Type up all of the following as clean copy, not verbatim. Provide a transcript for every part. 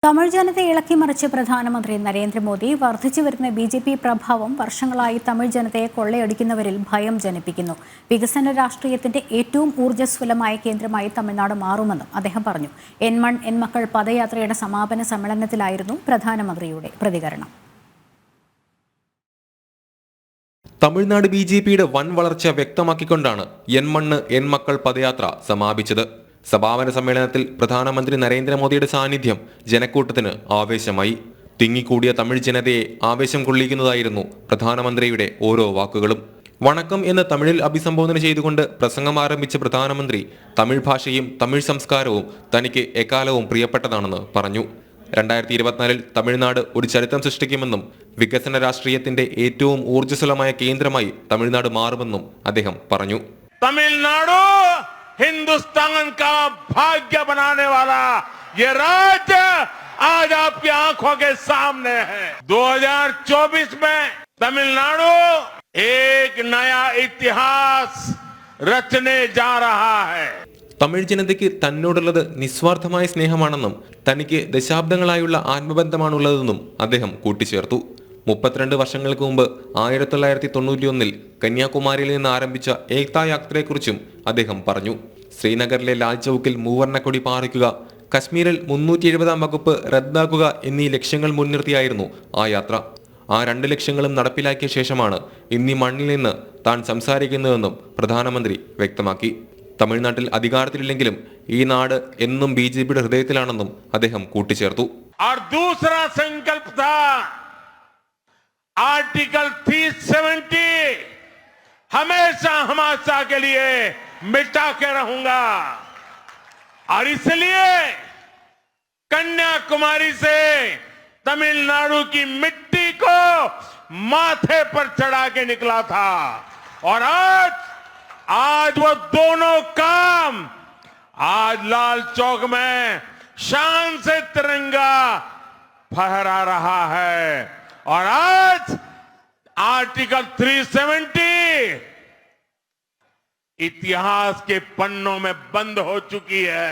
തമിഴ് ജനതയെ ഇളക്കിമറിച്ച് പ്രധാനമന്ത്രി നരേന്ദ്രമോദി വർദ്ധിച്ചുവരുന്ന ബി.ജെ.പി. പ്രഭാവം വർഷങ്ങളായി തമിഴ് ജനതയെ കൊള്ളയടിക്കുന്നവരിൽ ഭയം ജനിപ്പിക്കുന്നു. വികസന രാഷ്ട്രീയത്തിന്റെ ഏറ്റവും ഊർജ്ജസ്വലമായ കേന്ദ്രമായി തമിഴ്നാട് മാറുമെന്നും അദ്ദേഹം പറഞ്ഞു. എൻ മൺ എൻ മക്കൾ പദയാത്രയുടെ സമാപന സമ്മേളനത്തിലായിരുന്നു പ്രധാനമന്ത്രിയുടെ പ്രതികരണം. തമിഴ്നാട് ബി.ജെ.പിയുടെ വൻ വളർച്ച വ്യക്തമാക്കിക്കൊണ്ടാണ് എൻ മണ്ണ് എൻ മക്കൾ പദയാത്ര സമാപിച്ചത്. സമാപന സമ്മേളനത്തിൽ പ്രധാനമന്ത്രി നരേന്ദ്രമോദിയുടെ സാന്നിധ്യം ജനക്കൂട്ടത്തിന് ആവേശമായി. തിങ്ങിക്കൂടിയ തമിഴ് ജനതയെ ആവേശം കൊള്ളിക്കുന്നതായിരുന്നു പ്രധാനമന്ത്രിയുടെ ഓരോ വാക്കുകളും. വണക്കം എന്ന് തമിഴിൽ അഭിസംബോധന ചെയ്തുകൊണ്ട് പ്രസംഗം ആരംഭിച്ച പ്രധാനമന്ത്രി തമിഴ് ഭാഷയും തമിഴ് സംസ്കാരവും തനിക്ക് എക്കാലവും പ്രിയപ്പെട്ടതാണെന്ന് പറഞ്ഞു. 2024 തമിഴ്നാട് ഒരു ചരിത്രം സൃഷ്ടിക്കുമെന്നും വികസന രാഷ്ട്രീയത്തിന്റെ ഏറ്റവും ഊർജ്ജസ്വലമായ കേന്ദ്രമായി തമിഴ്നാട് മാറുമെന്നും അദ്ദേഹം പറഞ്ഞു. तमिलनाडु हिंदुस्तान का भाग्य बनाने वाला ये राज्य आज आपकी आंखों के सामने है। 2024 में तमिलनाडु एक नया इतिहास रचने जा रहा है. തമിഴ് ജനതയ്ക്ക് തന്നോടുള്ളത് നിസ്വാർത്ഥമായ സ്നേഹമാണെന്നും തനിക്ക് ദശാബ്ദങ്ങളായുള്ള ആത്മബന്ധമാണുള്ളതെന്നും അദ്ദേഹം കൂട്ടിച്ചേർത്തു. 32 വർഷങ്ങൾക്ക് മുമ്പ് 1991 കന്യാകുമാരിയിൽ നിന്ന് ആരംഭിച്ച ഏക്താ യാത്രയെക്കുറിച്ചും അദ്ദേഹം പറഞ്ഞു. ശ്രീനഗറിലെ ലാൽ ചൌക്കിൽ മൂവർണ്ണക്കൊടി പാറിക്കുക, കശ്മീരിൽ 370-ാം വകുപ്പ് റദ്ദാക്കുക എന്നീ ലക്ഷ്യങ്ങൾ മുൻനിർത്തിയായിരുന്നു ആ യാത്ര. ആ 2 ലക്ഷ്യങ്ങളും നടപ്പിലാക്കിയ ശേഷമാണ് ഇന്നീ മണ്ണിൽ നിന്ന് താൻ സംസാരിക്കുന്നതെന്നും പ്രധാനമന്ത്രി വ്യക്തമാക്കി. തമിഴ്നാട്ടിൽ അധികാരത്തിലില്ലെങ്കിലും ഈ നാട് എന്നും ബി.ജെ.പിയുടെ ഹൃദയത്തിലാണെന്നും അദ്ദേഹം കൂട്ടിച്ചേർത്തു. आर्टिकल 370 हमेशा हमेशा के लिए मिटा के रहूंगा और इसलिए कन्याकुमारी से तमिलनाडु की मिट्टी को माथे पर चढ़ा के निकला था और आज वो दोनों काम आज लाल चौक में शान से तिरंगा फहरा रहा है और आज आर्टिकल 370 इतिहास के पन्नों में बंद हो चुकी है.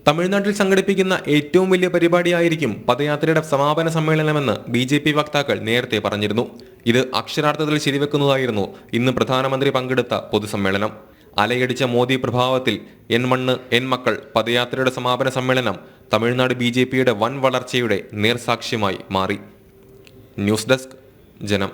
തമിഴ്നാട്ടിൽ സംഘടിപ്പിക്കുന്ന ഏറ്റവും വലിയ പരിപാടിയായിരിക്കും പദയാത്രയുടെ സമാപന സമ്മേളനമെന്ന് ബി.ജെ.പി. വക്താക്കൾ നേരത്തെ പറഞ്ഞിരുന്നു. ഇത് അക്ഷരാർത്ഥത്തിൽ ശരിവെക്കുന്നതായിരുന്നു ഇന്ന് പ്രധാനമന്ത്രി പങ്കെടുത്ത പൊതുസമ്മേളനം. അലയടിച്ച മോദി പ്രഭാവത്തിൽ എൻ മണ്ണ് എൻ മക്കൾ പദയാത്രയുടെ സമാപന സമ്മേളനം തമിഴ്നാട് ബി.ജെ.പിയുടെ വൻ വളർച്ചയുടെ നേർസാക്ഷ്യമായി മാറി. ന്യൂസ് ഡെസ്ക് ജനം.